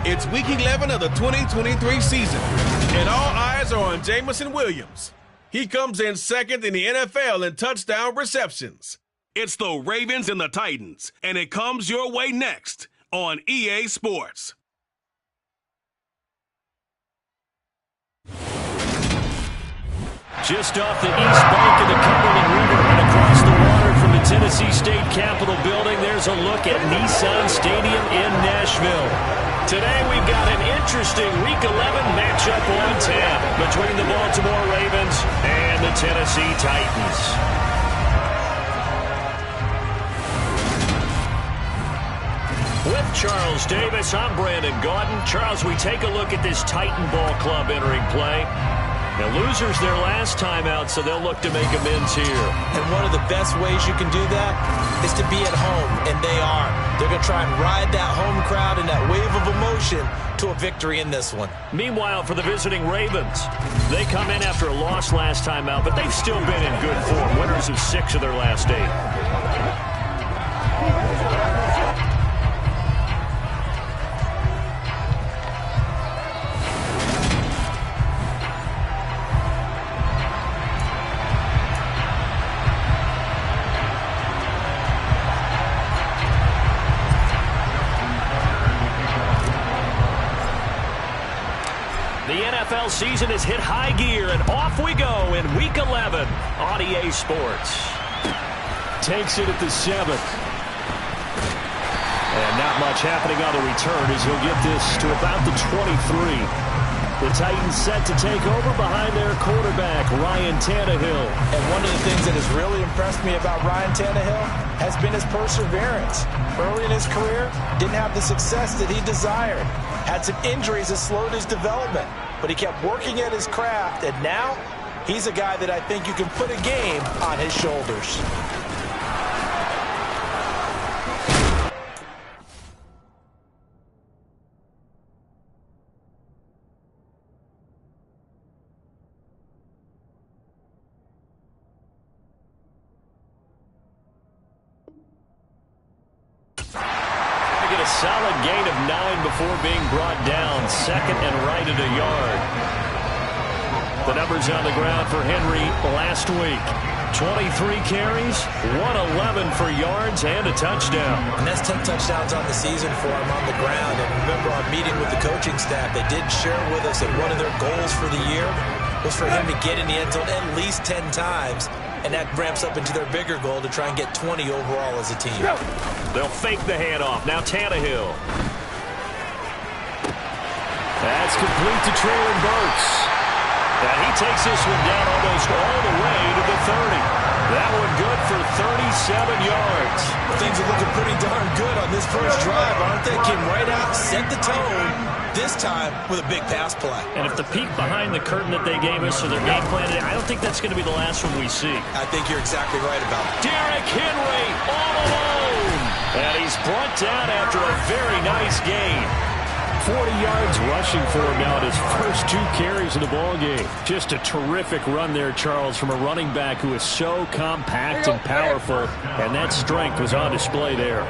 It's Week 11 of the 2023 season, and all eyes are on Jameson Williams. He comes in second in the NFL in touchdown receptions. It's the Ravens and the Titans, and it comes your way next on EA Sports. Just off the east bank of the Cumberland River and across the water from the Tennessee State Capitol building, there's a look at Nissan Stadium in Nashville. Today we've got an interesting Week 11 matchup on tap between the Baltimore Ravens and the Tennessee Titans. With Charles Davis, I'm Brandon Gaudin. Charles, we take a look at this Titan Ball Club entering play. Now, losers their last time out, so they'll look to make amends here. And one of the best ways you can do that is to be at home, and they are. They're going to try and ride that home crowd and that wave of emotion to a victory in this one. Meanwhile, for the visiting Ravens, they come in after a loss last time out, but they've still been in good form, winners of 6 of their last 8. NFL season has hit high gear, and off we go in Week 11 on EA Sports. Takes it at the 7th. And not much happening on the return as he'll get this to about the 23. The Titans set to take over behind their quarterback, Ryan Tannehill. And one of the things that has really impressed me about Ryan Tannehill has been his perseverance. Early in his career, didn't have the success that he desired. Had some injuries that slowed his development. But he kept working at his craft, and now he's a guy that I think you can put a game on his shoulders. A solid gain of 9 before being brought down. Second and right at a yard. The numbers on the ground for Henry last week. 23 carries, 111 for yards, and a touchdown. And that's 10 touchdowns on the season for him on the ground. And remember, our meeting with the coaching staff, they did share with us that one of their goals for the year was for him to get in the end zone at least 10 times. And that ramps up into their bigger goal to try and get 20 overall as a team. They'll fake the handoff. Now Tannehill. That's complete to Traylon Burks. And he takes this one down almost all the way to the 30. That one good for 37 yards. Things are looking pretty darn good on this first drive, aren't they? Came right out, set the tone, this time with a big pass play. And if the peek behind the curtain that they gave us or their game plan, I don't think that's going to be the last one we see. I think you're exactly right about it. Derrick Henry all alone. And he's brought down after a very nice gain. 40 yards rushing for him now at his first 2 carries of the ball game. Just a terrific run there, Charles, from a running back who is so compact and powerful, and that strength was on display there.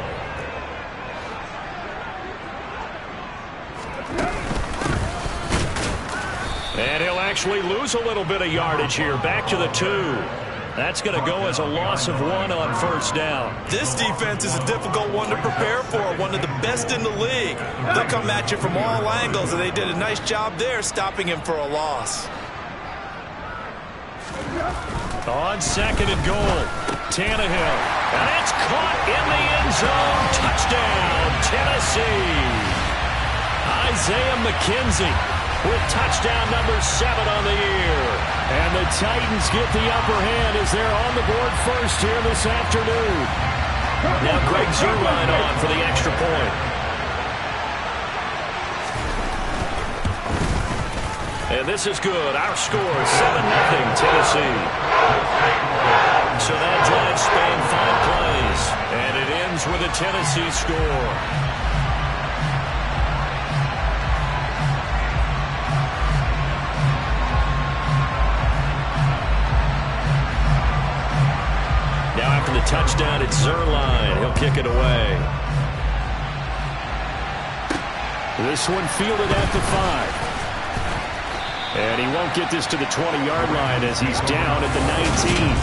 And he'll actually lose a little bit of yardage here. Back to the 2. That's going to go as a loss of 1 on first down. This defense is a difficult one to prepare for, one of the best in the league. They'll come at you from all angles, and they did a nice job there stopping him for a loss. On 2nd and goal, Tannehill. And it's caught in the end zone. Touchdown, Tennessee. Isaiah McKenzie with touchdown number 7 on the year. And the Titans get the upper hand as they're on the board first here this afternoon. Now Greg Zuerlein on for the extra point. And this is good. Our score, 7-0 Tennessee. So that drive spanned 5 plays. And it ends with a Tennessee score. After the touchdown, it's Zuerlein. He'll kick it away. This one fielded at the 5. And he won't get this to the 20-yard line as he's down at the 19.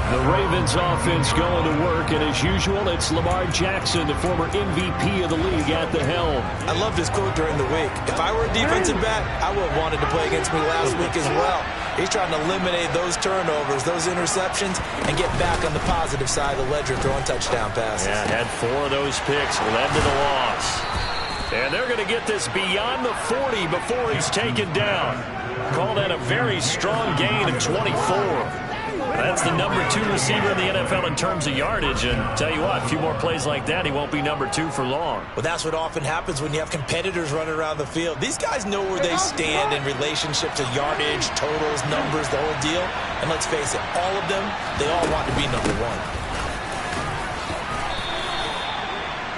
The Ravens offense going to work, and as usual, it's Lamar Jackson, the former MVP of the league, at the helm. I loved his quote during the week. If I were a defensive back, I would have wanted to play against me last week as well. He's trying to eliminate those turnovers, those interceptions, and get back on the positive side of the ledger, throwing touchdown passes. Yeah, had 4 of those picks, led to the loss. And they're going to get this beyond the 40 before he's taken down. Call that a very strong gain of 24. That's the number 2 receiver in the NFL in terms of yardage. And tell you what, a few more plays like that, he won't be number 2 for long. Well, that's what often happens when you have competitors running around the field. These guys know where they stand in relationship to yardage, totals, numbers, the whole deal. And let's face it, all of them, they all want to be number 1.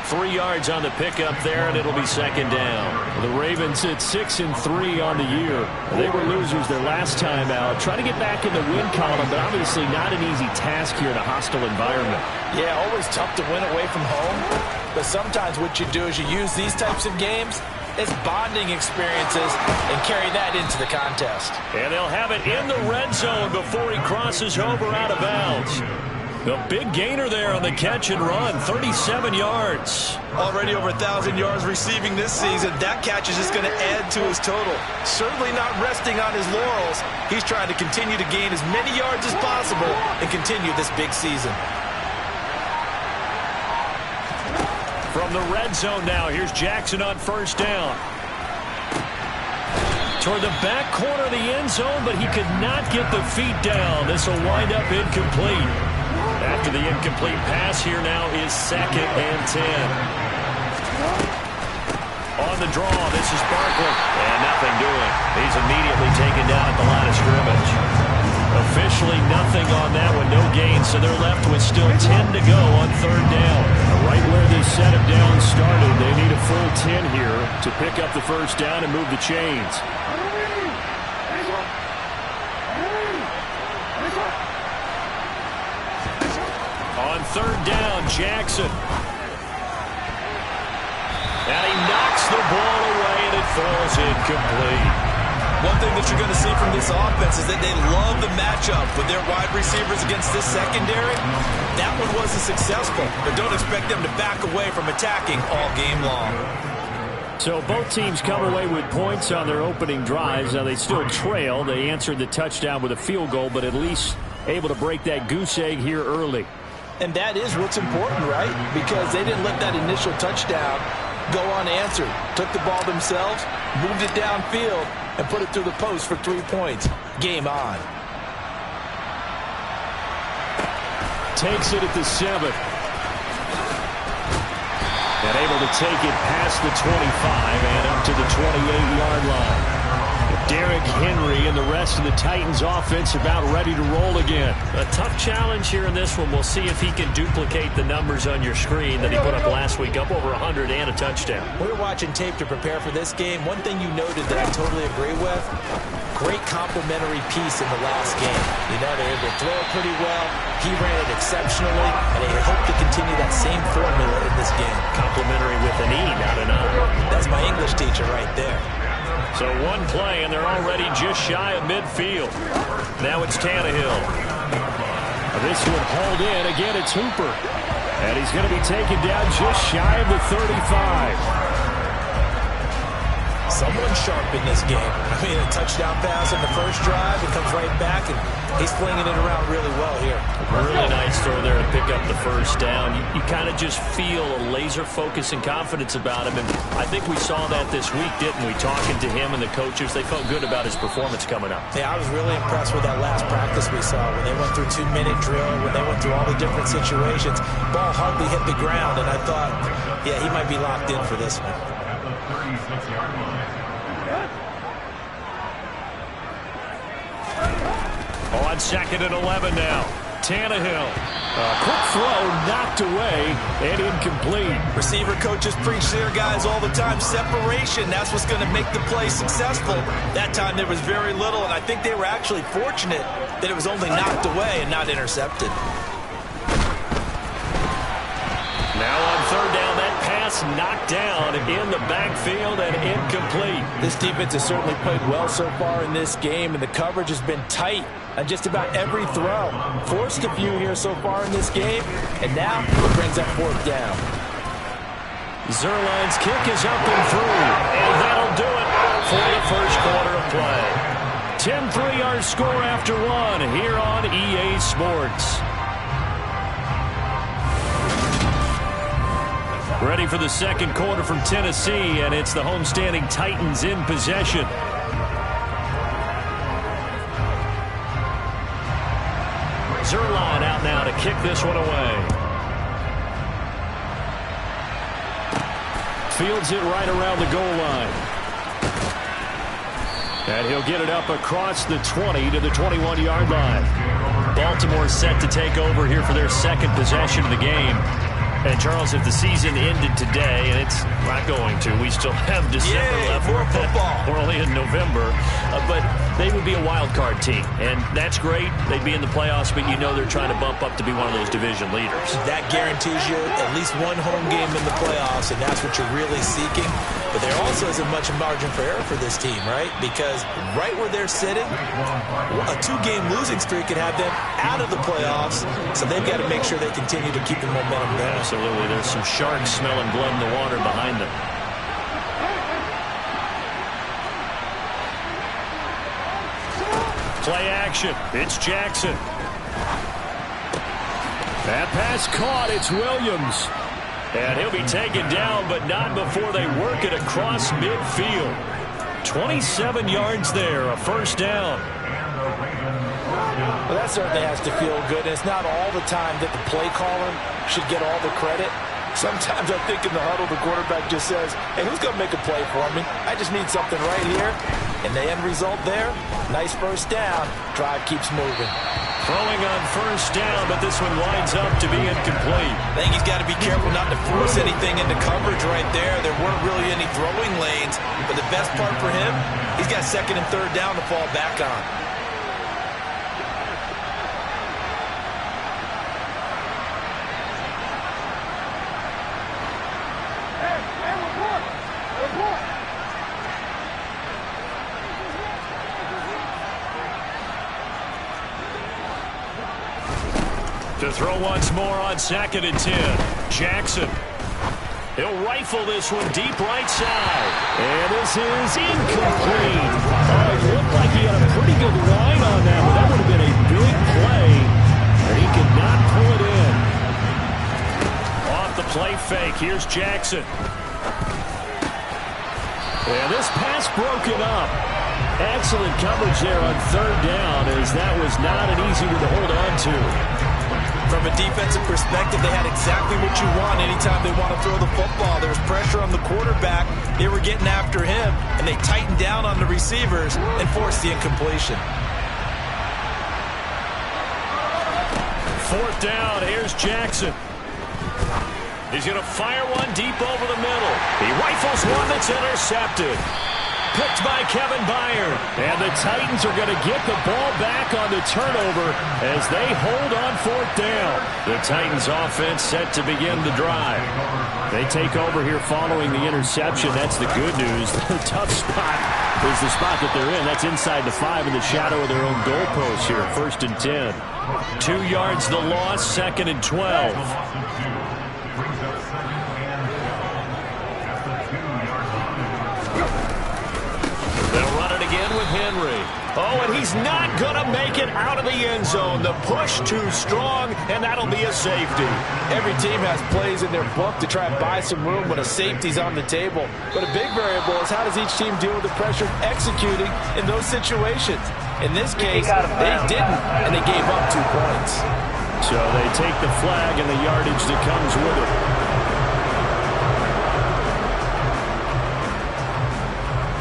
3 yards on the pickup there, and it'll be second down. The Ravens at 6-3 on the year. They were losers their last time out. Trying to get back in the win column, but obviously not an easy task here in a hostile environment. Yeah, always tough to win away from home. But sometimes what you do is you use these types of games as bonding experiences and carry that into the contest. And they'll have it in the red zone before he crosses over out of bounds. The big gainer there on the catch and run, 37 yards. Already over 1,000 yards receiving this season. That catch is just going to add to his total. Certainly not resting on his laurels. He's trying to continue to gain as many yards as possible and continue this big season. From the red zone now, here's Jackson on first down. Toward the back corner of the end zone, but he could not get the feet down. This will wind up incomplete. After the incomplete pass, here now is 2nd and 10. On the draw, this is Barkley. And nothing doing. He's immediately taken down at the line of scrimmage. Officially nothing on that one, no gain, so they're left with still 10 to go on 3rd down. Right where this set of downs started, they need a full 10 here to pick up the first down and move the chains. On 3rd down, Jackson. And he knocks the ball away, and it falls incomplete. One thing that you're going to see from this offense is that they love the matchup with their wide receivers against this secondary. That one wasn't successful, but don't expect them to back away from attacking all game long. So both teams come away with points on their opening drives. Now they still trail. They answered the touchdown with a field goal, but at least able to break that goose egg here early. And that is what's important, right? Because they didn't let that initial touchdown go unanswered. Took the ball themselves, moved it downfield, and put it through the post for 3 points. Game on. Takes it at the 7. And able to take it past the 25 and up to the 28-yard line. Derrick Henry and the rest of the Titans offense about ready to roll again. A tough challenge here in this one. We'll see if he can duplicate the numbers on your screen that he put up last week, up over 100 and a touchdown. We were watching tape to prepare for this game. One thing you noted that I totally agree with, great complementary piece in the last game. You know, they were able to throw it pretty well. He ran it exceptionally, and they hope to continue that same formula in this game. Complimentary with an E, not an I. That's my English teacher right there. So one play, and they're already just shy of midfield. Now it's Tannehill. This one hauled in. Again, it's Hooper. And he's going to be taken down just shy of the 35. Someone sharp in this game. I mean, a touchdown pass on the first drive. It comes right back, and he's flinging it around really well here. Really nice throw there to pick up the first down. You kind of just feel a laser focus and confidence about him, and I think we saw that this week, didn't we? Talking to him and the coaches, they felt good about his performance coming up. Yeah, I was really impressed with that last practice we saw when they went through 2-minute drill, when they went through all the different situations. Ball hardly hit the ground, and I thought, yeah, he might be locked in for this one. On 2nd and 11 now. Tannehill. A quick throw knocked away and incomplete. Receiver coaches preach to their guys all the time. Separation, that's what's going to make the play successful. That time there was very little, and I think they were actually fortunate that it was only knocked away and not intercepted. Now on 3rd down, that pass It's knocked down in the backfield and incomplete. This defense has certainly played well so far in this game, and the coverage has been tight on just about every throw. Forced a few here so far in this game, and now it brings up fourth down. Zerline's kick is up and through, and that'll do it for the first quarter of play. 10-3 our score after one here on EA Sports. Ready for the second quarter from Tennessee, and it's the homestanding Titans in possession. Zerline out now to kick this one away. Fields it right around the goal line. And he'll get it up across the 20 to the 21-yard line. Baltimore set to take over here for their second possession of the game. And, Charles, if the season ended today, and it's not going to, we still have December left. More football. We're only in November. But they would be a wild card team. And that's great. They'd be in the playoffs, but you know they're trying to bump up to be one of those division leaders. That guarantees you at least one home game in the playoffs, and that's what you're really seeking. But there also isn't much margin for error for this team, right? Because right where they're sitting, a two-game losing streak could have them out of the playoffs. So they've got to make sure they continue to keep the momentum going. Absolutely. There's some sharks smelling blood in the water behind them. Play action. It's Jackson. That pass caught. It's Williams. And he'll be taken down, but not before they work it across midfield. 27 yards there, a first down. Well, that certainly has to feel good. And it's not all the time that the play caller should get all the credit. Sometimes I think in the huddle, the quarterback just says, hey, who's going to make a play for me? I just need something right here. And the end result there, nice first down. Drive keeps moving. Throwing on first down, but this one lines up to be incomplete. I think he's got to be careful not to force anything into coverage right there. There weren't really any throwing lanes. But the best part for him, he's got second and third down to fall back on. To throw once more on second and 10. Jackson. He'll rifle this one deep right side. And this is incomplete. Oh, it looked like he had a pretty good line on that, but that would have been a big play. And he could not pull it in. Off the play fake. Here's Jackson. And this pass broken up. Excellent coverage there on third down, as that was not an easy one to hold on to. From a defensive perspective, they had exactly what you want anytime they want to throw the football. There was pressure on the quarterback. They were getting after him, and they tightened down on the receivers and forced the incompletion. Fourth down, here's Jackson. He's going to fire one deep over the middle. He rifles one that's intercepted. Picked by Kevin Byard. And the Titans are going to get the ball back on the turnover as they hold on fourth down. The Titans offense set to begin the drive. They take over here following the interception. That's the good news. The tough spot is the spot that they're in. That's inside the 5 in the shadow of their own goalpost here. First and 10. 2 yards the loss, second and 12. Again with Henry. Oh, and he's not going to make it out of the end zone. The push too strong, and that'll be a safety. Every team has plays in their book to try and buy some room when a safety's on the table. But a big variable is how does each team deal with the pressure of executing in those situations. In this case, they didn't, and they gave up 2 points. So they take the flag and the yardage that comes with it.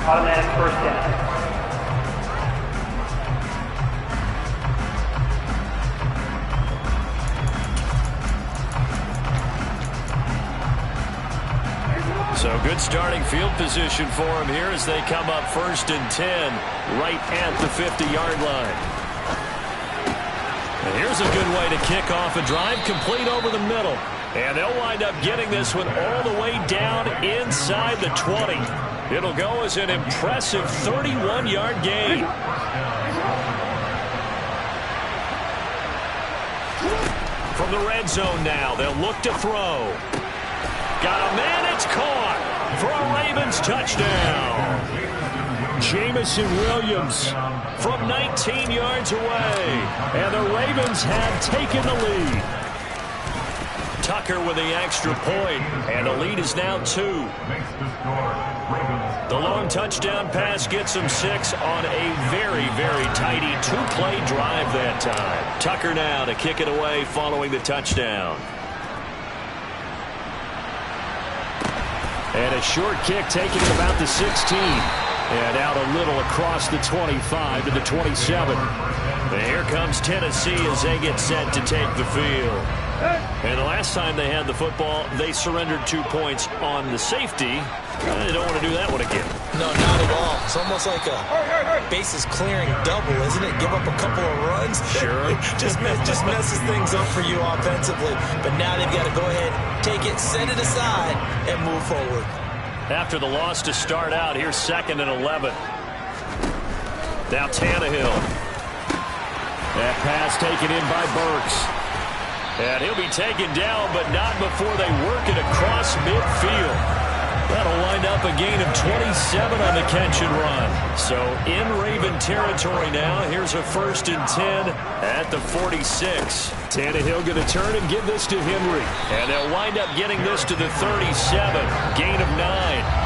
Automatic first down. So good starting field position for him here as they come up first and 10 right at the 50-yard line. And here's a good way to kick off a drive, complete over the middle. And they'll wind up getting this one all the way down inside the 20. It'll go as an impressive 31-yard gain. From the red zone now, they'll look to throw. Got a man, it's caught for a Ravens touchdown. Jamison Williams from 19 yards away. And the Ravens have taken the lead. Tucker with the extra point, and the lead is now 2. The long touchdown pass gets them 6 on a very, very tidy 2-play drive that time. Tucker now to kick it away following the touchdown. And a short kick taken at about the 16. And out a little across the 25 to the 27. And here comes Tennessee as they get set to take the field. And the last time they had the football, they surrendered 2 points on the safety. They don't want to do that one again. No, not at all. It's almost like a bases clearing double, isn't it? Give up a couple of runs. Sure. just messes things up for you offensively. But now they've got to go ahead, take it, set it aside, and move forward. After the loss to start out, here's 2nd and 11. Now Tannehill. That pass taken in by Burks. And he'll be taken down, but not before they work it across midfield. That'll wind up a gain of 27 on the catch and run. So in Raven territory now. Here's a 1st and 10 at the 46. Tannehill going to turn and give this to Henry. And they'll wind up getting this to the 37. Gain of 9.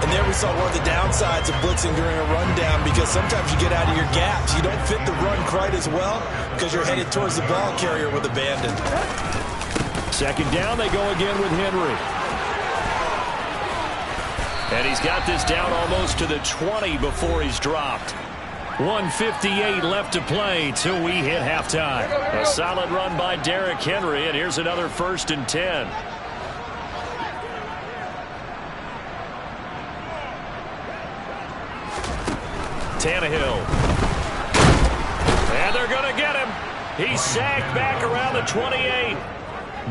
And there we saw one of the downsides of blitzing during a rundown, because sometimes you get out of your gaps. You don't fit the run quite as well because you're headed towards the ball carrier with abandon. 2nd down, they go again with Henry. And he's got this down almost to the 20 before he's dropped. 1:58 left to play till we hit halftime. A solid run by Derrick Henry, and here's another 1st and 10. Tannehill. And they're going to get him. He's sacked back around the 28.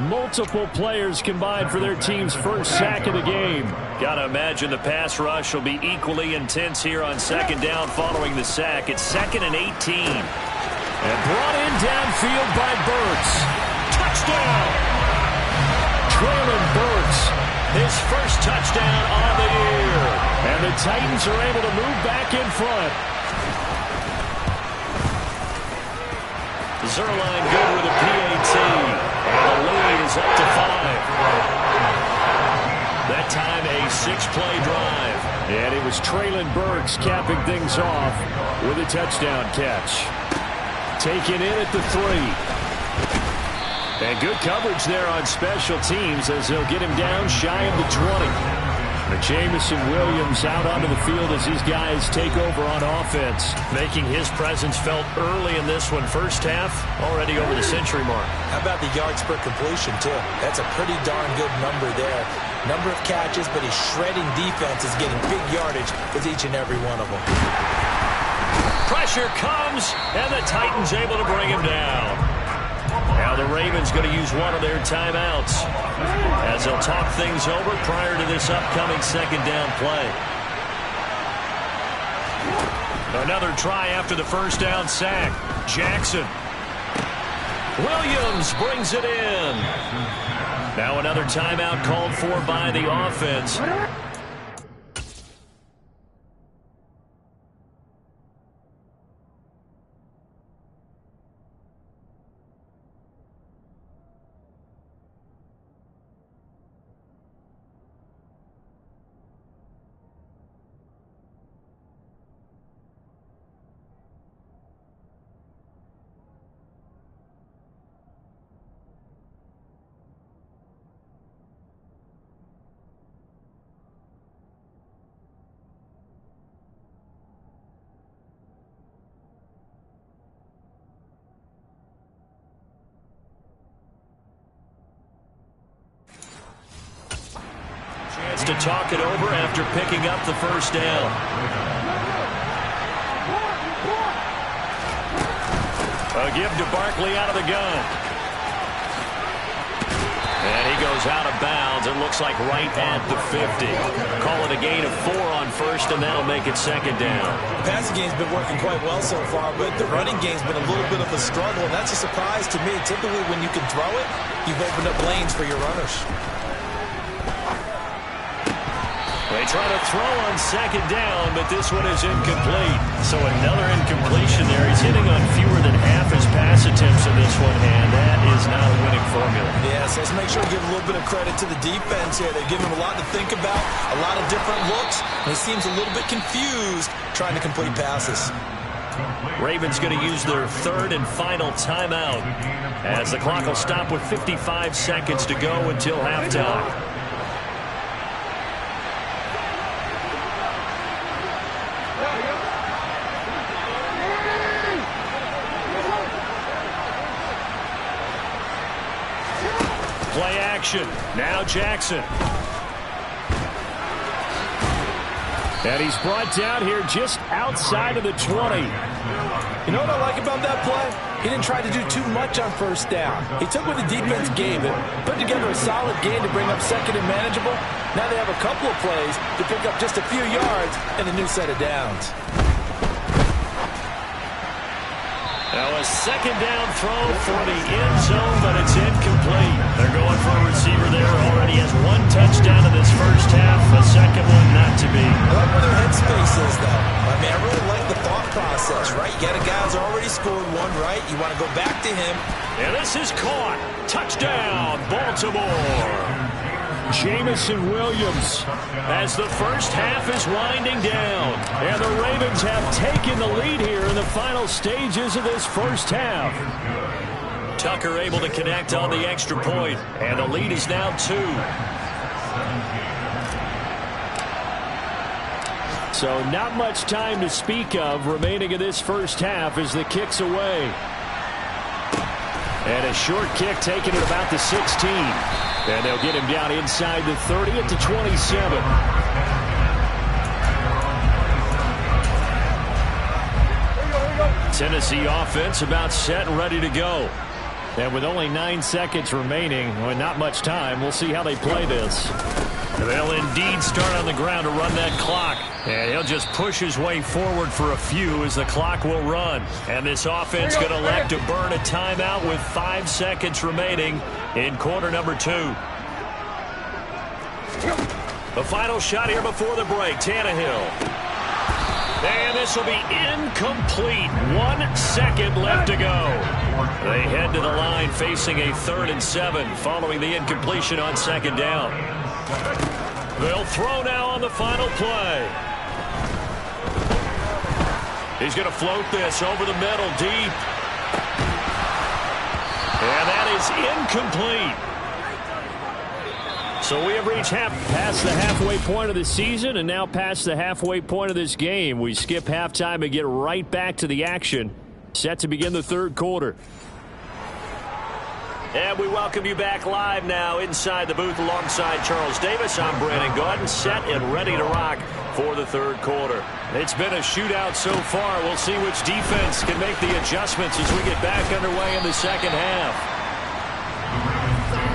Multiple players combined for their team's first sack of the game. Got to imagine the pass rush will be equally intense here on 2nd down following the sack. It's 2nd and 18. And brought in downfield by Burks. Touchdown! Traylon Burks, his first touchdown on the year. And the Titans are able to move back in front. Zerline good with a PAT. And the lead is up to 5. That time a 6-play drive. And it was Traylon Burks capping things off with a touchdown catch. Taken in at the 3. And good coverage there on special teams as they'll get him down shy of the 20. Jamison Williams out onto the field as these guys take over on offense, making his presence felt early in this one. First half, already over the century mark. How about the yards per completion, too? That's a pretty darn good number there. Number of catches, but he's shredding defenses, getting big yardage with each and every one of them. Pressure comes, and the Titans able to bring him down. Now the Ravens going to use one of their timeouts as they'll talk things over prior to this upcoming 2nd down play. Another try after the 1st down sack. Jackson. Williams brings it in. Now another timeout called for by the offense. To talk it over after picking up the 1st down. A give to Barkley out of the gun. And he goes out of bounds. It looks like right at the 50. Call it a gain of 4 on first, and that'll make it second down. The passing game's been working quite well so far, but the running game's been a little bit of a struggle, and that's a surprise to me. Typically, when you can throw it, you've opened up lanes for your runners. They try to throw on second down, but this one is incomplete. So another incompletion there. He's hitting on fewer than half his pass attempts in this one, and that is not a winning formula. Yeah, so let's make sure to give a little bit of credit to the defense here. They give him a lot to think about, a lot of different looks, and he seems a little bit confused trying to complete passes. Ravens going to use their third and final timeout as the clock will stop with 55 seconds to go until halftime. Play action. Now Jackson. And he's brought down here just outside of the 20. You know what I like about that play? He didn't try to do too much on first down. He took what the defense gave him, put together a solid game to bring up second and manageable. Now they have a couple of plays to pick up just a few yards and a new set of downs. Now a second down throw for the end zone, but it's incomplete. They're going for a receiver there. Already has 1 touchdown in this first half. A second one not to be. I like where their headspace is, though. I mean, I really like the thought process, right? You got a guy who's already scored one, right? You want to go back to him. And this is caught. Touchdown, Baltimore. Jamison Williams as the first half is winding down. And the Ravens have taken the lead here in the final stages of this first half. Tucker able to connect on the extra point, and the lead is now 2. So not much time to speak of remaining in this first half as the kick's away. And a short kick taken at about the 16. And they'll get him down inside the 30 at the 27. Tennessee offense about set and ready to go. And with only 9 seconds remaining, well, not much time, we'll see how they play this. They'll indeed start on the ground to run that clock. And he'll just push his way forward for a few as the clock will run. And this offense going to elect to burn a timeout with 5 seconds remaining in quarter number 2. The final shot here before the break. Tannehill. And this will be incomplete. 1 second left to go. They head to the line facing a 3rd and 7 following the incompletion on second down. They'll throw now on the final play. He's going to float this over the middle deep. And that is incomplete. So we have reached past the halfway point of the season and now past the halfway point of this game. We skip halftime and get right back to the action. Set to begin the 3rd quarter. And we welcome you back live now inside the booth alongside Charles Davis. I'm Brandon Gaudin, set and ready to rock for the 3rd quarter. It's been a shootout so far. We'll see which defense can make the adjustments as we get back underway in the second half.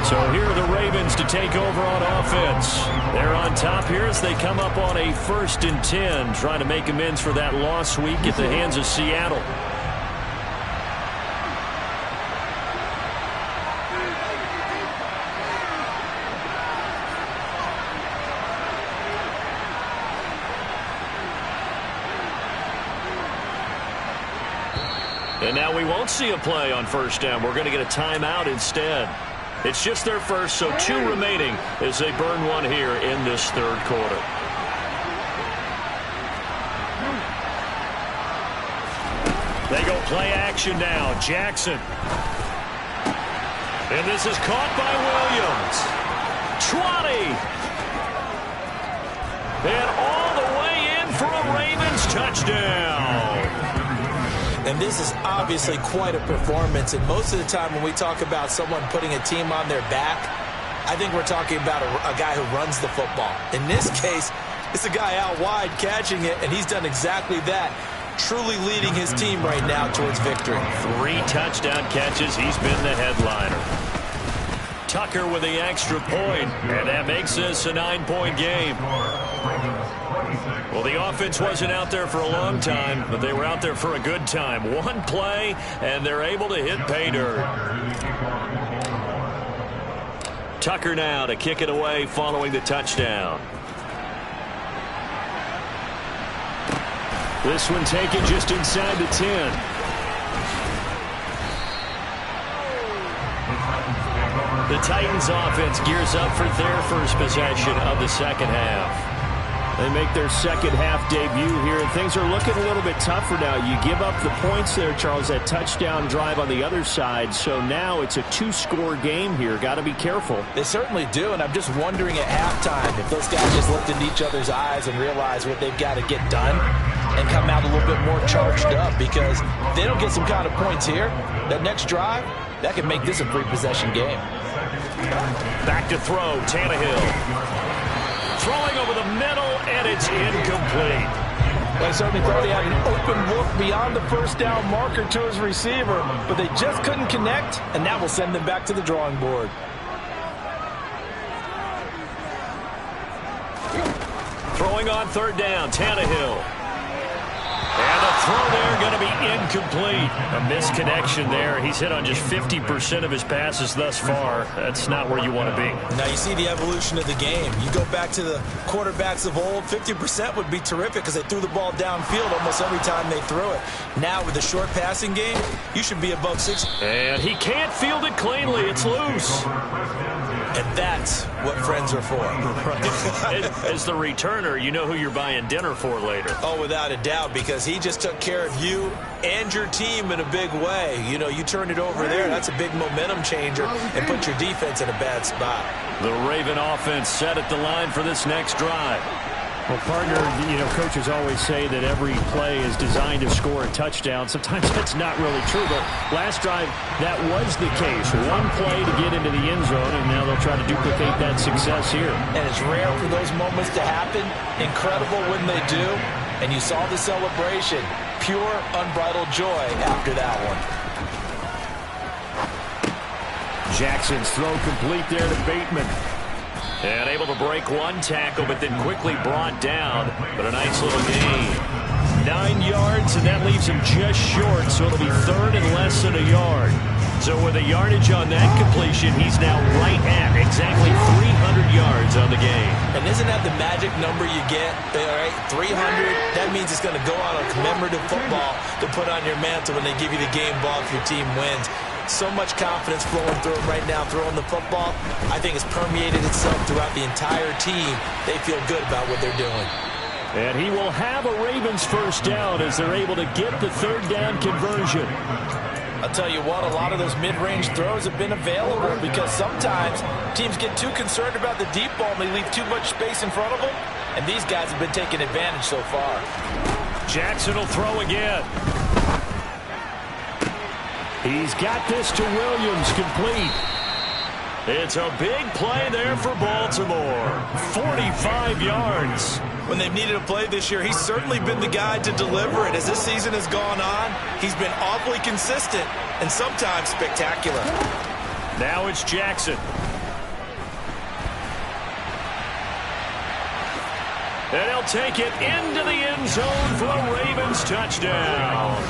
So here are the Ravens to take over on offense. They're on top here as they come up on a 1st and 10, trying to make amends for that loss week at the hands of Seattle. And now we won't see a play on 1st down. We're going to get a timeout instead. It's just their first, so 2 remaining as they burn one here in this 3rd quarter. They go play action now. Jackson. And this is caught by Williams. 20. And all the way in for a Ravens touchdown. And this is obviously quite a performance. And most of the time when we talk about someone putting a team on their back, I think we're talking about a guy who runs the football. In this case, it's a guy out wide catching it, and he's done exactly that, truly leading his team right now towards victory. 3 touchdown catches. He's been the headliner. Tucker with the extra point, and that makes this a 9-point game. Well, the offense wasn't out there for a long time, but they were out there for a good time. One play, and they're able to hit pay dirt. Tucker now to kick it away following the touchdown. This one taken just inside the 10. The Titans offense gears up for their first possession of the second half. They make their second half debut here, and things are looking a little bit tougher now. You give up the points there, Charles, that touchdown drive on the other side. So now it's a 2-score game here. Got to be careful. They certainly do, and I'm just wondering at halftime if those guys just looked into each other's eyes and realized what they've got to get done and come out a little bit more charged up, because if they don't get some kind of points here, that next drive, that could make this a 3-possession game. Back to throw, Tannehill. Throwing over the middle, and it's incomplete. Well, I certainly thought he had an open look beyond the first down marker to his receiver, but they just couldn't connect, and that will send them back to the drawing board. Throwing on third down, Tannehill. And the throw there going to be incomplete. A misconnection there. He's hit on just 50% of his passes thus far. That's not where you want to be. Now you see the evolution of the game. You go back to the quarterbacks of old, 50% would be terrific because they threw the ball downfield almost every time they threw it. Now with the short passing game, you should be above 60. And he can't field it cleanly. It's loose. And that's what friends are for. Right. As the returner, you know who you're buying dinner for later. Oh, without a doubt, because he just took care of you and your team in a big way. You know, you turned it over there. That's a big momentum changer and put your defense in a bad spot. The Raven offense set at the line for this next drive. Well, partner, you know, coaches always say that every play is designed to score a touchdown. Sometimes that's not really true, but last drive, that was the case. One play to get into the end zone, and now they'll try to duplicate that success here. And it's rare for those moments to happen. Incredible when they do. And you saw the celebration. Pure, unbridled joy after that one. Jackson's throw complete there to Bateman. And able to break one tackle, but then quickly brought down. But a nice little gain. 9 yards, and that leaves him just short, so it'll be third and less than a yard. So with a yardage on that completion, he's now right at exactly 300 yards on the game. And isn't that the magic number you get? All right, 300, that means it's going to go on a commemorative football to put on your mantle when they give you the game ball if your team wins. So much confidence flowing through him right now, throwing the football. I think it's permeated itself throughout the entire team. They feel good about what they're doing. And he will have a Ravens first down as they're able to get the third down conversion. I'll tell you what, a lot of those mid-range throws have been available because sometimes teams get too concerned about the deep ball and they leave too much space in front of them. And these guys have been taking advantage so far. Jackson will throw again. He's got this to Williams, complete. It's a big play there for Baltimore. 45 yards. When they've needed a play this year, he's certainly been the guy to deliver it. As this season has gone on, he's been awfully consistent and sometimes spectacular. Now it's Jackson. And he'll take it into the end zone for a Ravens touchdown.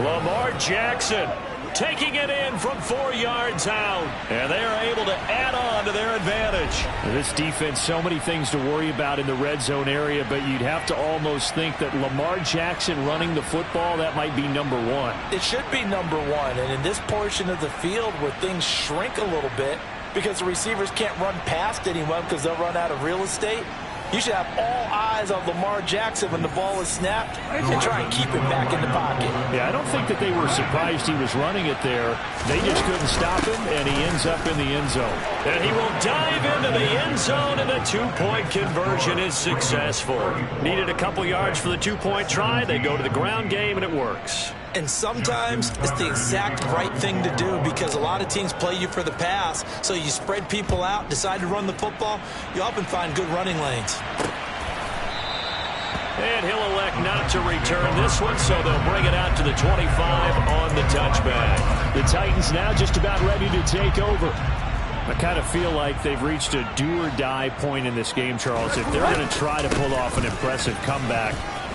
Lamar Jackson taking it in from 4 yards out. And they are able to add on to their advantage. This defense, so many things to worry about in the red zone area, but you'd have to almost think that Lamar Jackson running the football, that might be number one. It should be number one. And in this portion of the field where things shrink a little bit because the receivers can't run past anyone because they'll run out of real estate, you should have all eyes on Lamar Jackson when the ball is snapped and try and keep him back in the pocket. Yeah, I don't think that they were surprised he was running it there. They just couldn't stop him, and he ends up in the end zone. And he will dive into the end zone, and the two-point conversion is successful. Needed a couple yards for the two-point try. They go to the ground game, and it works. And sometimes it's the exact right thing to do because a lot of teams play you for the pass. So you spread people out, decide to run the football, you often find good running lanes. And he'll elect not to return this one, so they'll bring it out to the 25 on the touchback. The Titans now just about ready to take over. I kind of feel like they've reached a do-or-die point in this game, Charles. If they're going to try to pull off an impressive comeback,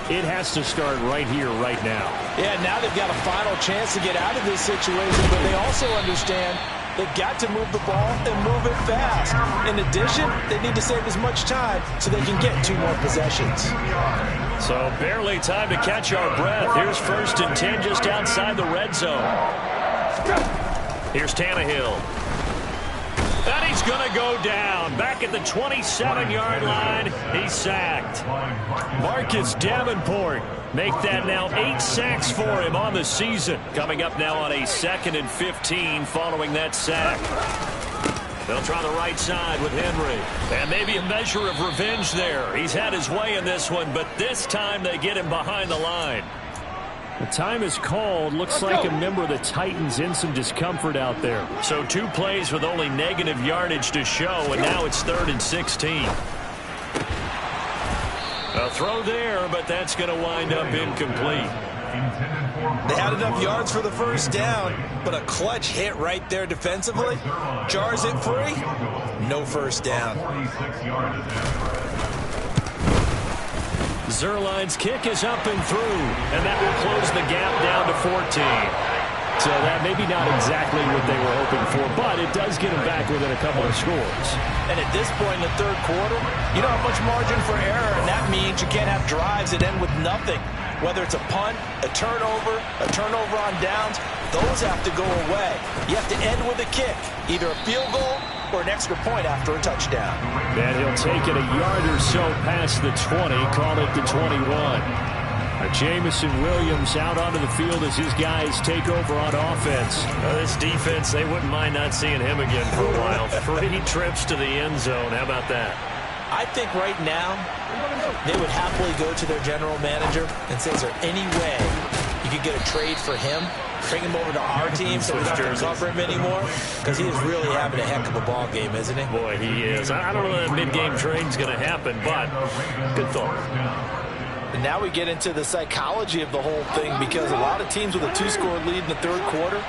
it has to start right here, right now. Yeah, now they've got a final chance to get out of this situation, but they also understand they've got to move the ball and move it fast. In addition, they need to save as much time so they can get 2 more possessions. So barely time to catch our breath. Here's 1st and 10 just outside the red zone. Here's Tannehill. And he's going to go down. Back at the 27-yard line, he's sacked. Marcus Davenport make that now 8 sacks for him on the season. Coming up now on a 2nd and 15 following that sack. They'll try the right side with Henry. And maybe a measure of revenge there. He's had his way in this one, but this time they get him behind the line. The time is called. Looks like a member of the Titans in some discomfort out there. So 2 plays with only negative yardage to show, and now it's 3rd and 16. A throw there, but that's going to wind up incomplete. They had enough yards for the 1st down, but a clutch hit right there defensively. Jars it free. No 1st down. Zerline's kick is up and through, and that will close the gap down to 14. So that maybe not exactly what they were hoping for, but it does get them back within a couple of scores. And at this point in the 3rd quarter, you don't have much margin for error, and that means you can't have drives that end with nothing. Whether it's a punt, a turnover on downs, those have to go away. You have to end with a kick, either a field goal or an extra point after a touchdown. And he'll take it a yard or so past the 20, call it the 21. Jamison Williams out onto the field as his guys take over on offense. This defense, they wouldn't mind not seeing him again for a while. 3 trips to the end zone. How about that? I think right now they would happily go to their general manager and say, is there any way you could get a trade for him? Bring him over to our team so we don't have to cover him anymore? Because he is really having a heck of a ball game, isn't he? Boy, he is. I don't know that mid-game trade's going to happen, but good thought. And now we get into the psychology of the whole thing, because a lot of teams with a 2-score lead in the 3rd quarter,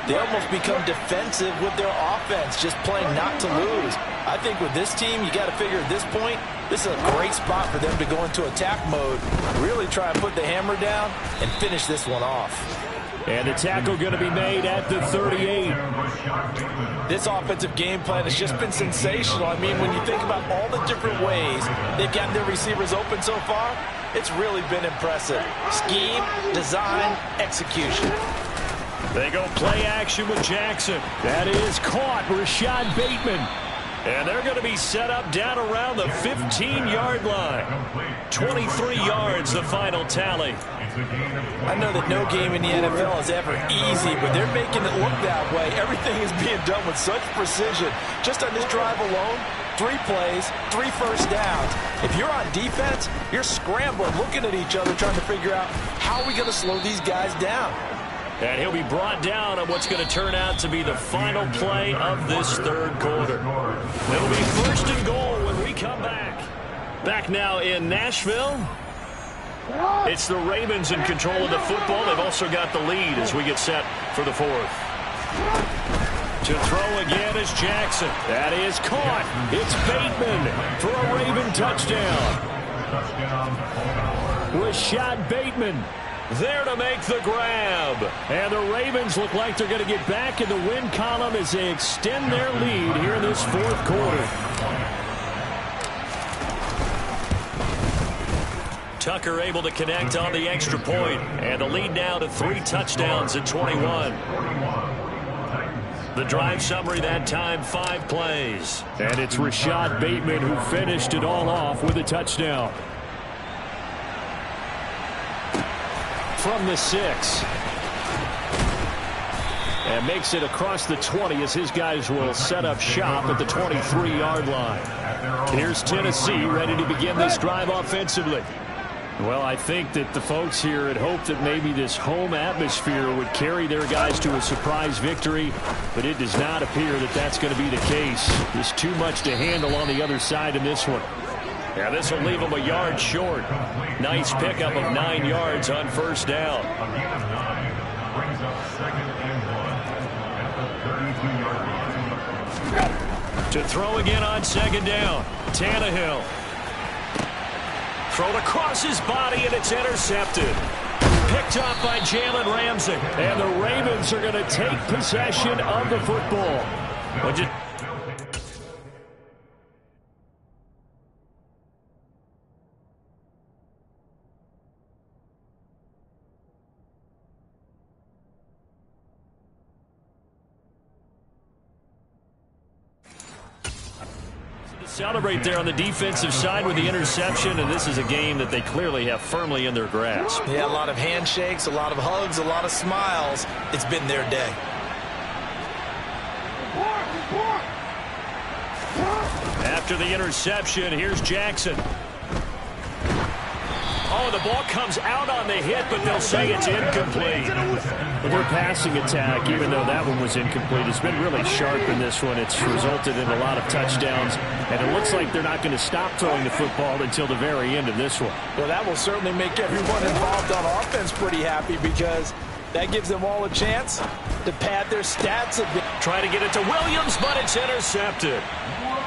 they almost become defensive with their offense, just playing not to lose. I think with this team, you got to figure at this point, this is a great spot for them to go into attack mode, really try and put the hammer down and finish this one off. And the tackle going to be made at the 38. This offensive game plan has just been sensational. I mean, when you think about all the different ways they've gotten their receivers open so far, it's really been impressive. Scheme, design, execution. They go play action with Jackson. That is caught. Rashad Bateman. And they're going to be set up down around the 15-yard line. 23 yards, the final tally. I know that no game in the NFL is ever easy, but they're making it look that way. Everything is being done with such precision. Just on this drive alone, 3 plays, 3 first downs. If you're on defense, you're scrambling, looking at each other, trying to figure out how are we going to slow these guys down. And he'll be brought down on what's going to turn out to be the final play of this 3rd quarter. It'll be 1st and goal when we come back. Back now in Nashville. It's the Ravens in control of the football. They've also got the lead as we get set for the 4th. To throw again is Jackson. That is caught. It's Bateman for a Raven touchdown. Rashad Bateman there to make the grab. And the Ravens look like they're going to get back in the win column as they extend their lead here in this 4th quarter. Tucker able to connect on the extra point, and the lead now to 3 touchdowns at 21. The drive summary that time, 5 plays. And it's Rashad Bateman who finished it all off with a touchdown. From the 6. And makes it across the 20 as his guys will set up shop at the 23-yard line. Here's Tennessee ready to begin this drive offensively. Well, I think that the folks here had hoped that maybe this home atmosphere would carry their guys to a surprise victory, but it does not appear that that's going to be the case. There's too much to handle on the other side in this one. Yeah, this will leave them a yard short. Nice pickup of 9 yards on 1st down. Brings up 2nd and 1 at the 32-yard line. To throw again on second down. Tannehill. Thrown across his body, and it's intercepted. Picked up by Jalen Ramsey. And the Ravens are going to take possession of the football. Celebrate there on the defensive side with the interception, and this is a game that they clearly have firmly in their grasp. Yeah, a lot of handshakes, a lot of hugs, a lot of smiles. It's been their day. After the interception, here's Jackson. Oh, the ball comes out on the hit, but they'll say it's incomplete. Their passing attack, even though that one was incomplete, has been really sharp in this one. It's resulted in a lot of touchdowns, and it looks like they're not going to stop throwing the football until the very end of this one. Well, that will certainly make everyone involved on offense pretty happy, because that gives them all a chance to pad their stats a bit. Trying to get it to Williams, but it's intercepted.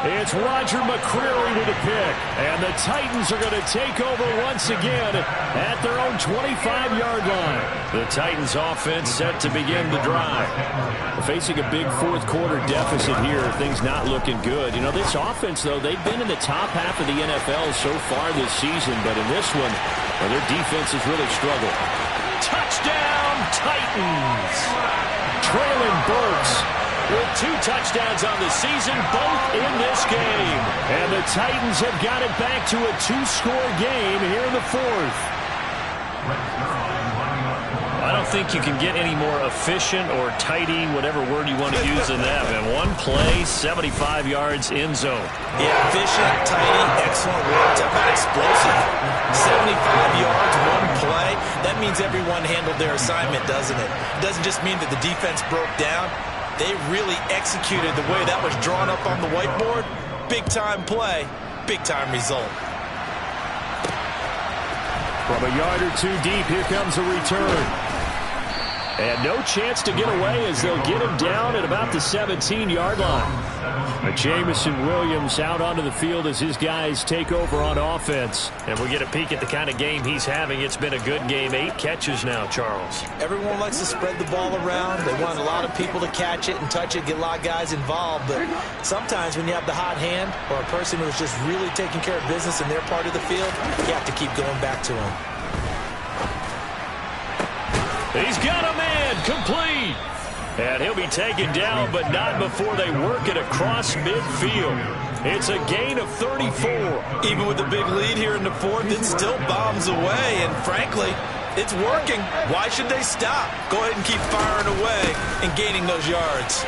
It's Roger McCreary with a pick, and the Titans are going to take over once again at their own 25-yard line. The Titans offense set to begin the drive. Facing a big fourth-quarter deficit here, things not looking good. You know, this offense, though, they've been in the top half of the NFL so far this season, but in this one, well, their defense has really struggled. Touchdown, Titans! Traylon Burks with 2 touchdowns on the season, both in this game. And the Titans have got it back to a 2-score game here in the fourth. I don't think you can get any more efficient or tidy, whatever word you want to use in that. And one play, 75 yards in zone. Yeah, efficient, tidy, excellent work. How about explosive? 75 yards, one play. That means everyone handled their assignment, doesn't it? It doesn't just mean that the defense broke down. They really executed the way that was drawn up on the whiteboard. Big-time play, big-time result. From a yard or 2 deep, here comes a return. And no chance to get away as they'll get him down at about the 17-yard line. Jamison Williams out onto the field as his guys take over on offense. And we get a peek at the kind of game he's having. It's been a good game. 8 catches now, Charles. Everyone likes to spread the ball around. They want a lot of people to catch it and touch it, get a lot of guys involved. But sometimes when you have the hot hand or a person who's just really taking care of business in their part of the field, you have to keep going back to him. He's got a man, complete. And he'll be taken down, but not before they work it across midfield. It's a gain of 34. Even with the big lead here in the fourth, it still bombs away. And frankly, it's working. Why should they stop? Go ahead and keep firing away and gaining those yards.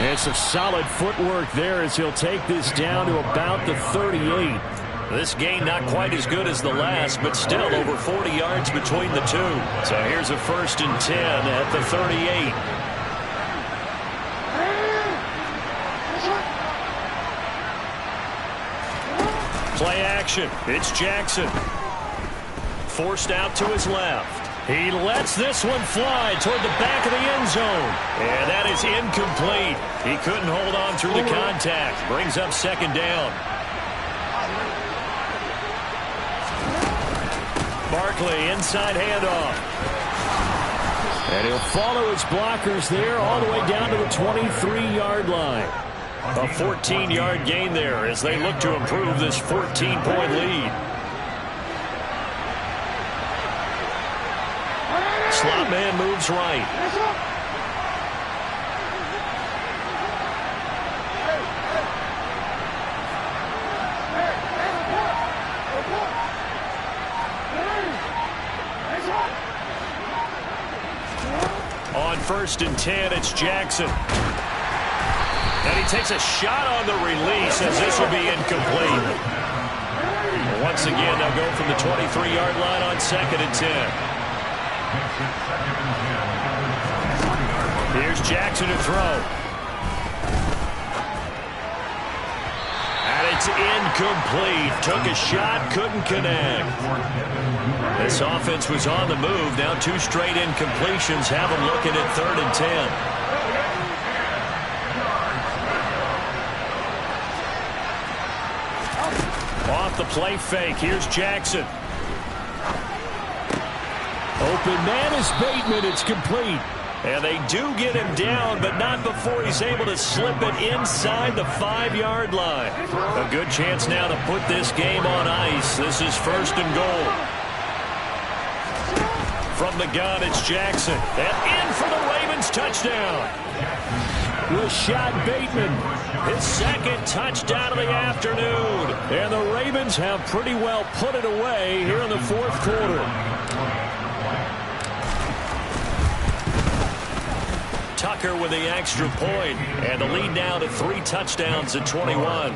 And some solid footwork there as he'll take this down to about the 38. This gain not quite as good as the last, but still over 40 yards between the two. So here's a 1st and 10 at the 38. Play action. It's Jackson. Forced out to his left. He lets this one fly toward the back of the end zone. And that is incomplete. He couldn't hold on through the contact. Brings up 2nd down. Barkley, inside handoff. And he'll follow his blockers there all the way down to the 23-yard line. A 14-yard gain there as they look to improve this 14-point lead. Slot man moves right. On 1st and 10, it's Jackson. And he takes a shot on the release as this will be incomplete. Once again, they'll go from the 23-yard line on 2nd and 10. Here's Jackson to throw. And it's incomplete. Took a shot, couldn't connect. This offense was on the move. Now 2 straight incompletions have them looking at 3rd and 10. Off the play fake. Here's Jackson. Open man is Bateman. It's complete. And they do get him down, but not before he's able to slip it inside the 5-yard line. A good chance now to put this game on ice. This is 1st and goal. From the gun, it's Jackson. And in for the Ravens touchdown. Rashad Bateman, his 2nd touchdown of the afternoon. And the Ravens have pretty well put it away here in the 4th quarter. Tucker with the extra point, and the lead now to 3 touchdowns at 21.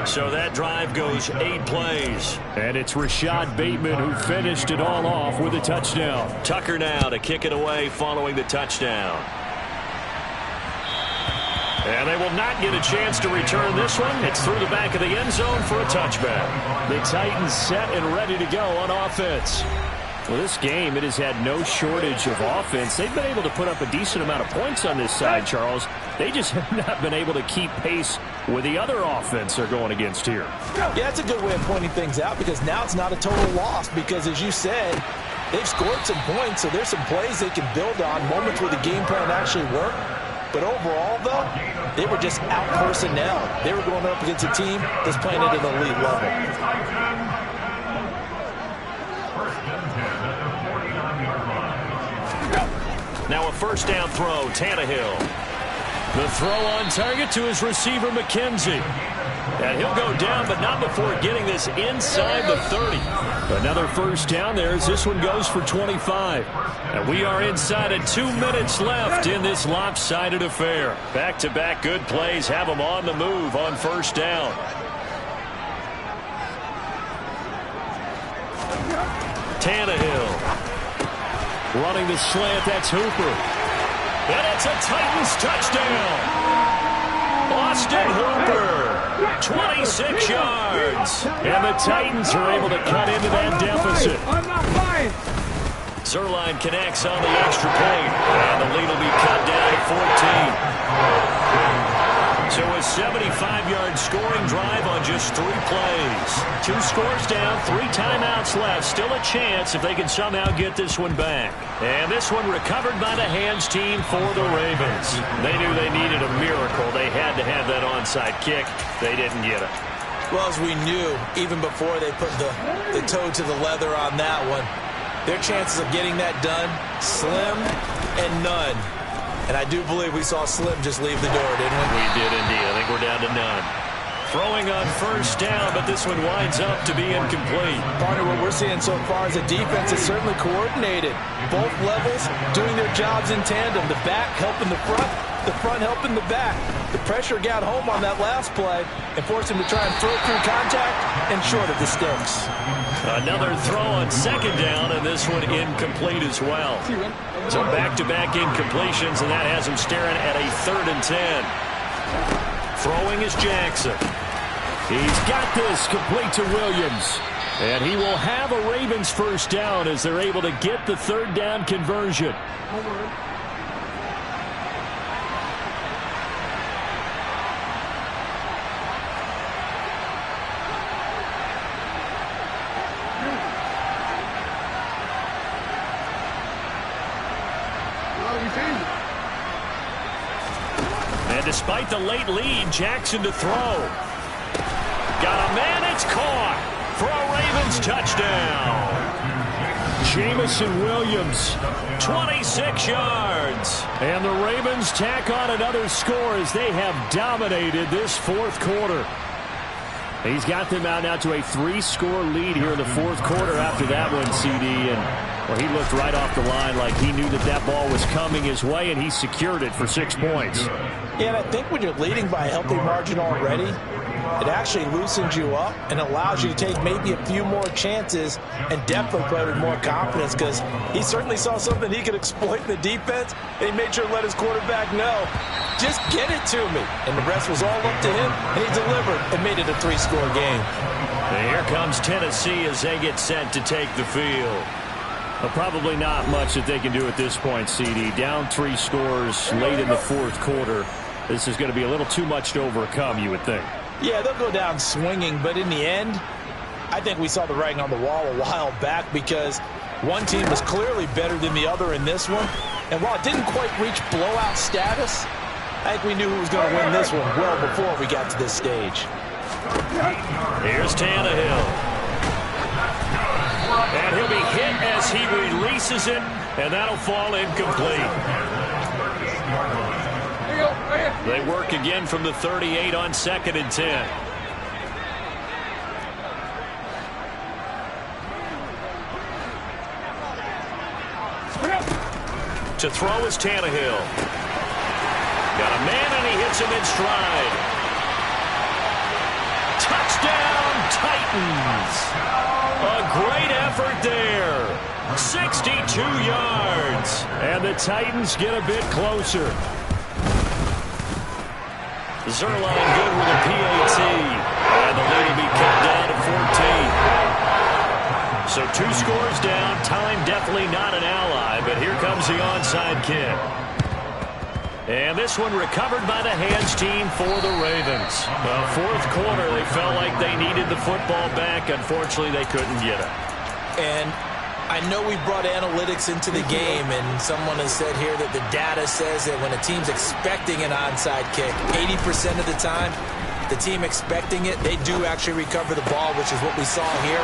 So that drive goes 8 plays. And it's Rashad Bateman who finished it all off with a touchdown. Tucker now to kick it away following the touchdown. And they will not get a chance to return this one. It's through the back of the end zone for a touchback. The Titans set and ready to go on offense. Well, this game, it has had no shortage of offense. They've been able to put up a decent amount of points on this side, Charles. They just have not been able to keep pace with the other offense they're going against here. Yeah, that's a good way of pointing things out, because now it's not a total loss, because as you said, they've scored some points, so there's some plays they can build on, moments where the game plan actually worked. But overall, though, they were just out personnel. They were going up against a team that's playing at an elite level. Now a 1st down throw, Tannehill. The throw on target to his receiver, McKenzie. And he'll go down, but not before getting this inside the 30. Another 1st down there as this one goes for 25. And we are inside of 2 minutes left in this lopsided affair. Back-to-back good plays have them on the move on 1st down. Tannehill. Running the slant, that's Hooper. And it's a Titans touchdown. Austin Hooper, 26 yards. And the Titans are able to cut into that deficit. Zerline connects on the extra point. And the lead will be cut down to 14. So a 75-yard scoring drive on just 3 plays. 2 scores down, 3 timeouts left. Still a chance if they can somehow get this one back. And this one recovered by the hands team for the Ravens. They knew they needed a miracle. They had to have that onside kick. They didn't get it. Well, as we knew, even before they put the toe to the leather on that one, their chances of getting that done, slim and none. And I do believe we saw Slim just leave the door, didn't we? We did indeed. I think we're down to none. Throwing on 1st down, but this one winds up to be incomplete. Partner, what we're seeing so far is a defense that's certainly coordinated. Both levels doing their jobs in tandem. The back helping the front helping the back. The pressure got home on that last play and forced him to try and throw through contact and short of the sticks. Another throw on 2nd down, and this one incomplete as well. So back-to-back incompletions, and that has him staring at a 3rd and 10. Throwing is Jackson. He's got this complete to Williams. And he will have a Ravens 1st down as they're able to get the 3rd down conversion. And despite the late lead, Jackson to throw. Got a man, it's caught for a Ravens touchdown. Jamison Williams, 26 yards. And the Ravens tack on another score as they have dominated this 4th quarter. He's got them out now to a 3-score lead here in the 4th quarter after that one, CD. And, well, he looked right off the line like he knew that that ball was coming his way, and he secured it for 6 points. Yeah, and I think when you're leading by a healthy margin already, it actually loosens you up and allows you to take maybe a few more chances and definitely play with more confidence, because he certainly saw something he could exploit in the defense, and he made sure to let his quarterback know, just get it to me. And the rest was all up to him, and he delivered and made it a 3-score game. And here comes Tennessee as they get set to take the field. Well, probably not much that they can do at this point, CD. Down 3 scores late in the 4th quarter. This is going to be a little too much to overcome, you would think. Yeah, they'll go down swinging, but in the end, I think we saw the writing on the wall a while back because one team was clearly better than the other in this one. And while it didn't quite reach blowout status, I think we knew who was going to win this one well before we got to this stage. Here's Tannehill. And he'll be hit as he releases it, and that'll fall incomplete. They work again from the 38 on 2nd and 10. To throw is Tannehill. Got a man, and he hits him in stride. Touchdown, Titans. A great effort there. 62 yards. And the Titans get a bit closer. Zerline good with a PAT. And the lead will be cut down to 14. So 2 scores down. Time definitely not an ally, but here comes the onside kick. And this one recovered by the hands team for the Ravens. Fourth quarter, they felt like they needed the football back. Unfortunately, they couldn't get it. And I know we brought analytics into the game, and someone has said here that the data says that when a team's expecting an onside kick, 80% of the time, the team expecting it, they do actually recover the ball, which is what we saw here.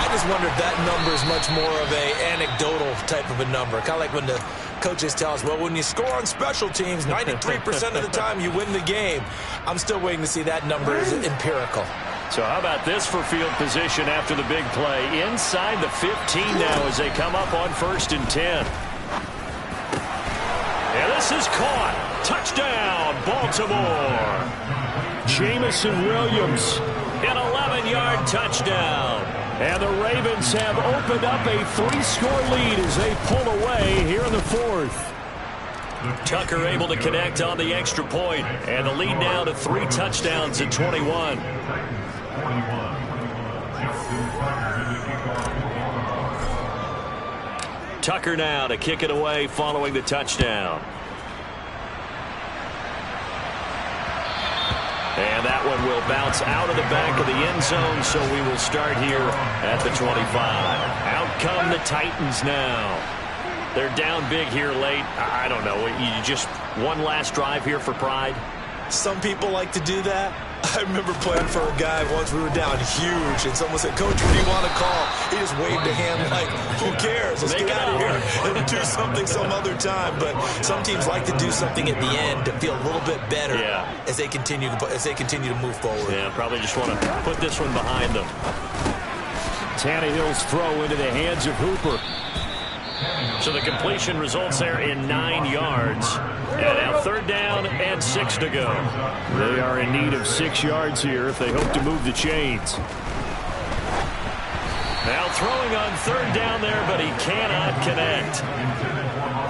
I just wonder if that number is much more of a anecdotal type of a number. Kind of like when the coaches tell us, well, when you score on special teams, 93% of the time you win the game. I'm still waiting to see that number is empirical. So how about this for field position after the big play? Inside the 15 now as they come up on 1st and 10. And this is caught. Touchdown, Baltimore. Jamison Williams, an 11-yard touchdown. And the Ravens have opened up a 3-score lead as they pull away here in the 4th. Tucker able to connect on the extra point, and the lead now to 3 touchdowns at 21. Tucker now to kick it away following the touchdown. And that one will bounce out of the back of the end zone, so we will start here at the 25. Out come the Titans now. They're down big here late. I don't know. You just one last drive here for pride? Some people like to do that. I remember playing for a guy once. We were down huge, and someone said, Coach, what do you want to call? He just waved a hand like, who cares? Let's get out of here and do something some other time. But some teams like to do something at the end to feel a little bit better as they continue to move forward. Yeah, probably just want to put this one behind them. Tannehill's throw into the hands of Hooper. So the completion results there in 9 yards. And now 3rd down and 6 to go. They are in need of 6 yards here if they hope to move the chains. Now throwing on 3rd down there, but he cannot connect.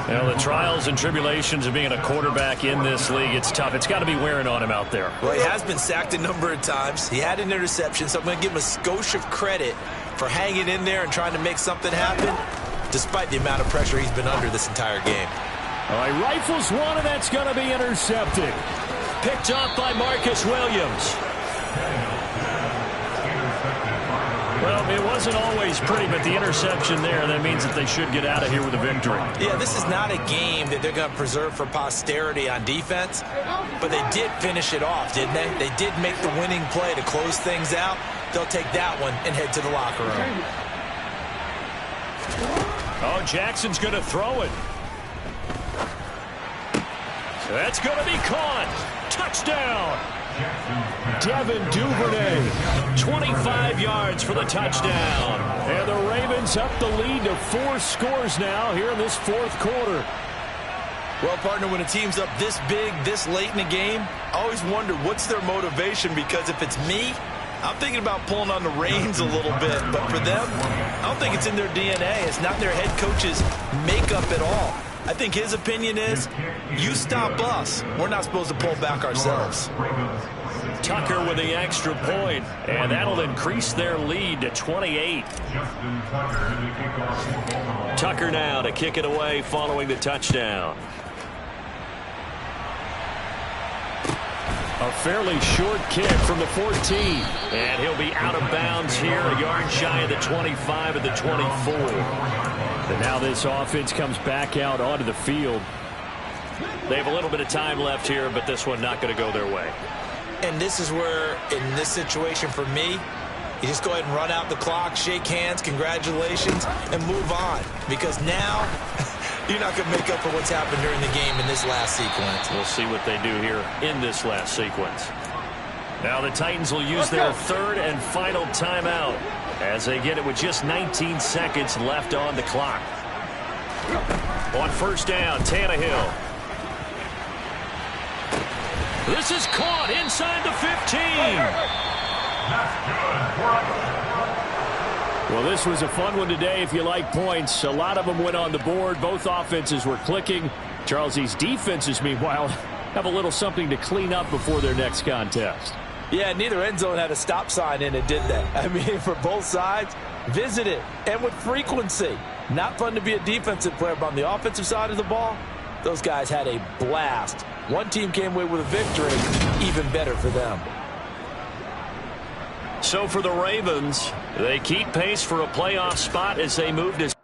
Well, the trials and tribulations of being a quarterback in this league, it's tough. It's got to be wearing on him out there. Well, he has been sacked a number of times. He had an interception, so I'm going to give him a skosh of credit for hanging in there and trying to make something happen, despite the amount of pressure he's been under this entire game. All right, rifles one, and that's going to be intercepted. Picked off by Marcus Williams. Well, it wasn't always pretty, but the interception there, that means that they should get out of here with a victory. Yeah, this is not a game that they're going to preserve for posterity on defense, but they did finish it off, didn't they? They did make the winning play to close things out. They'll take that one and head to the locker room. Oh, Jackson's going to throw it. That's going to be caught. Touchdown. Devin Duvernay. 25 yards for the touchdown. And the Ravens up the lead to 4 scores now here in this 4th quarter. Well, partner, when a team's up this big, this late in the game, I always wonder what's their motivation, because if it's me, I'm thinking about pulling on the reins a little bit. But for them, I don't think it's in their DNA. It's not their head coach's makeup at all. I think his opinion is, you stop us. We're not supposed to pull back ourselves. Tucker with the extra point, and that'll increase their lead to 28. Tucker now to kick it away following the touchdown. A fairly short kick from the 14. And he'll be out of bounds here, a yard shy of the 25 at the 24. And now this offense comes back out onto the field. They have a little bit of time left here, but this one not going to go their way. And this is where, in this situation for me, you just go ahead and run out the clock, shake hands, congratulations, and move on. Because now, you're not going to make up for what's happened during the game in this last sequence. We'll see what they do here in this last sequence. Now the Titans will use their third and final timeout as they get it with just 19 seconds left on the clock. On first down, Tannehill. This is caught inside the 15. Well, this was a fun one today if you like points. A lot of them went on the board. Both offenses were clicking. Charles, these defenses, meanwhile, have a little something to clean up before their next contest. Yeah, neither end zone had a stop sign in it, did they? I mean, for both sides, visit it, and with frequency. Not fun to be a defensive player, but on the offensive side of the ball, those guys had a blast. One team came away with a victory, even better for them. So for the Ravens, they keep pace for a playoff spot as they move to